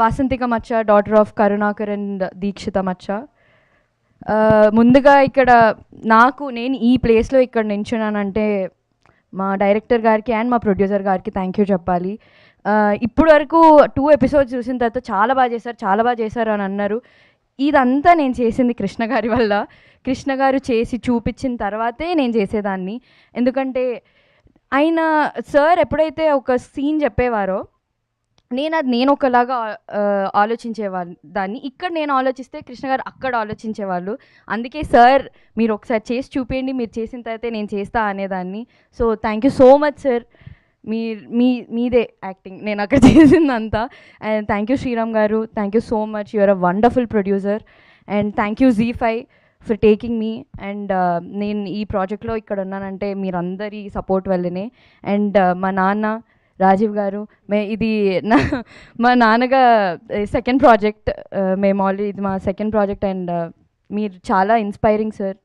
వాసంతిక మచ్చ, daughter of Karunakar and Dikshita మచ్చ. ముందుగా ఇక్కడ నేను ఈ ప్లేస్లో ఇక్కడ నించున్నానంటే మా డైరెక్టర్ గారికి అండ్ మా ప్రొడ్యూసర్ గారికి థ్యాంక్ యూ చెప్పాలి. ఇప్పుడు వరకు 2 ఎపిసోడ్స్ చూసిన తర్వాత చాలా బాగా చేశారు అని అన్నారు. ఇదంతా నేను చేసింది కృష్ణ గారి వల్ల. కృష్ణ గారు చేసి చూపించిన తర్వాతే నేను చేసేదాన్ని. ఎందుకంటే ఆయన సార్ ఎప్పుడైతే ఒక సీన్ చెప్పేవారో నేను ఒకలాగా దాన్ని ఇక్కడ నేను ఆలోచిస్తే కృష్ణ గారు అక్కడ ఆలోచించేవాళ్ళు. అందుకే సార్ మీరు ఒకసారి చేసి చూపించండి, మీరు చేసిన తర్వాతే నేను చేస్తా అనేదాన్ని. So thank you so much sir. మీదే యాక్టింగ్ నేను అక్కడ చేసిందంతా. And thank you Sriram garu, thank you so much. You're a wonderful producer. And thank you ZEE5 for taking me. And నేను ఈ ప్రాజెక్ట్లో ఇక్కడ ఉన్నానంటే మీరందరి సపోర్ట్ వల్లనే. అండ్ మా నాన్న రాజీవ్ గారు, ఇది మా నాన్నగా సెకండ్ ప్రాజెక్ట్. మేము ఆల్రెడీ ఇది మా సెకండ్ ప్రాజెక్ట్. అండ్ మీరు చాలా ఇన్స్పైరింగ్ సార్.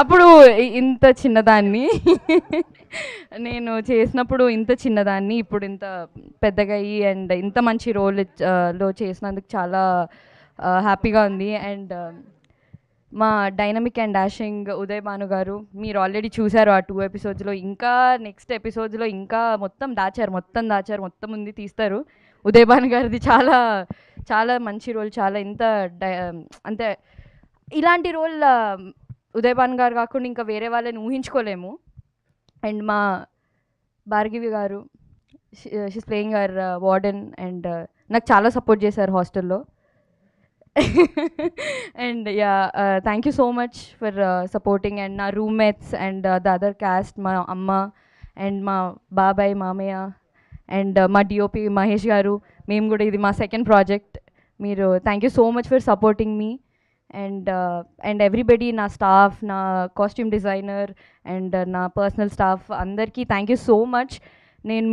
అప్పుడు ఇంత చిన్నదాన్ని నేను చేసినప్పుడు ఇంత చిన్నదాన్ని, ఇప్పుడు ఇంత పెద్దగా అయ్యి అండ్ ఇంత మంచి రోల్లో చేసినందుకు చాలా హ్యాపీగా ఉంది. అండ్ మా dynamic and dashing Uday Bhanu గారు, మీరు ఆల్రెడీ చూశారు ఆ 2 ఎపిసోడ్స్లో. ఇంకా నెక్స్ట్ ఎపిసోడ్స్లో ఇంకా మొత్తం దాచారు, మొత్తం ఉంది తీస్తారు. ఉదయ్ భాను గారిది చాలా చాలా మంచి రోల్. చాలా అంతే ఇలాంటి రోల్ ఉదయ్ భాను గారు కాకుండా ఇంకా వేరే వాళ్ళని ఊహించుకోలేము. అండ్ మా Bhargavi garu, she's playing our warden. And నాకు చాలా సపోర్ట్ చేశారు హాస్టల్లో. And thank you so much for supporting. And నా roommates and the other cast, మా అమ్మ అండ్ మా బాబాయ్, మామయ్య అండ్ మా డిఓపి మహేష్ గారు, మేము కూడా ఇది మా సెకండ్ ప్రాజెక్ట్. మీరు thank you so much for supporting me. And everybody, నా స్టాఫ్, నా కాస్ట్యూమ్ డిజైనర్ అండ్ నా పర్సనల్ స్టాఫ్ అందరికీ థ్యాంక్ యూ సో మచ్.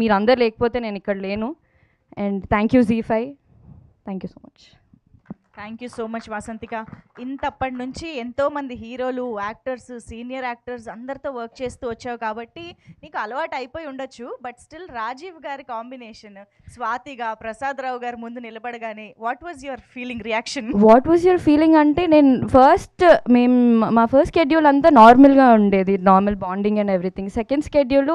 మీరందరూ లేకపోతే నేను ఇక్కడ లేను. And thank you ZEE5. Thank you so much. Thank you so much Vasanthika. ఇంతప్పటి నుంచి ఎంతోమంది హీరోలు, యాక్టర్స్, సీనియర్ యాక్టర్స్ అందరితో వర్క్ చేస్తూ వచ్చావు కాబట్టి నీకు అలవాటు అయిపోయి ఉండొచ్చు. బట్ స్టిల్ రాజీవ్ గారి కాంబినేషన్, స్వాతిగా ప్రసాద్ రావు గారు ముందు నిలబడగానే what was your reaction? What was your feeling అంటే, మా ఫస్ట్ స్కెడ్యూల్ అంతా నార్మల్గా ఉండేది, normal bonding and everything. Second schedule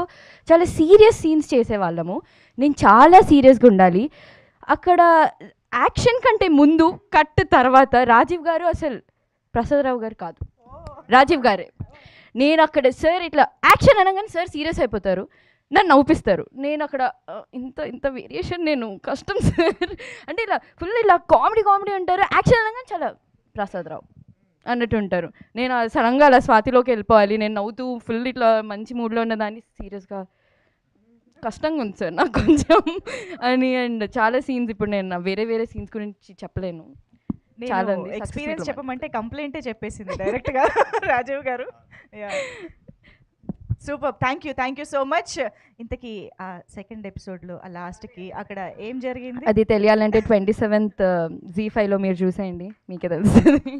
చాలా సీరియస్ సీన్స్ చేసేవాళ్ళము. నేను చాలా సీరియస్గా ఉండాలి. అక్కడ యాక్షన్ కంటే ముందు కట్ తర్వాత రాజీవ్ గారు అసలు ప్రసాద్ రావు గారు కాదు, రాజీవ్ గారే. నేను అక్కడ సార్ ఇట్లా యాక్షన్ అనగానే సార్ సీరియస్ అయిపోతారు, నన్ను నవ్విస్తారు. నేను అక్కడ ఇంత వేరియేషన్ నేను కష్టం సార్ అంటే ఇలా ఫుల్ ఇలా కామెడీ అంటారు, యాక్షన్ అనగానే చాలా ప్రసాద్ రావు అన్నట్టు ఉంటారు. నేను సడన్గా అలా స్వాతిలోకి వెళ్ళిపోవాలి, నేను నవ్వుతూ ఫుల్ ఇట్లా మంచి మూడ్లో ఉన్నదాన్ని సీరియస్గా కష్టంగా ఉంది సార్ నాకు కొంచెం అని. అండ్ చాలా సీన్స్ ఇప్పుడు నేను వేరే సీన్స్ గురించి చెప్పలేను. చాలా ఎక్స్పీరియన్స్ చెప్పమంటే కంప్లైంటే చెప్పేసింది డైరెక్ట్గా రాజీవ్ గారు. Super, thank you so much. ఇంతకీ ఆ సెకండ్ ఎపిసోడ్లో ఆ లాస్ట్కి అక్కడ ఏం జరిగింది అది తెలియాలంటే 27th ZEE5లో మీరు చూసేయండి, మీకే తెలుస్తుంది.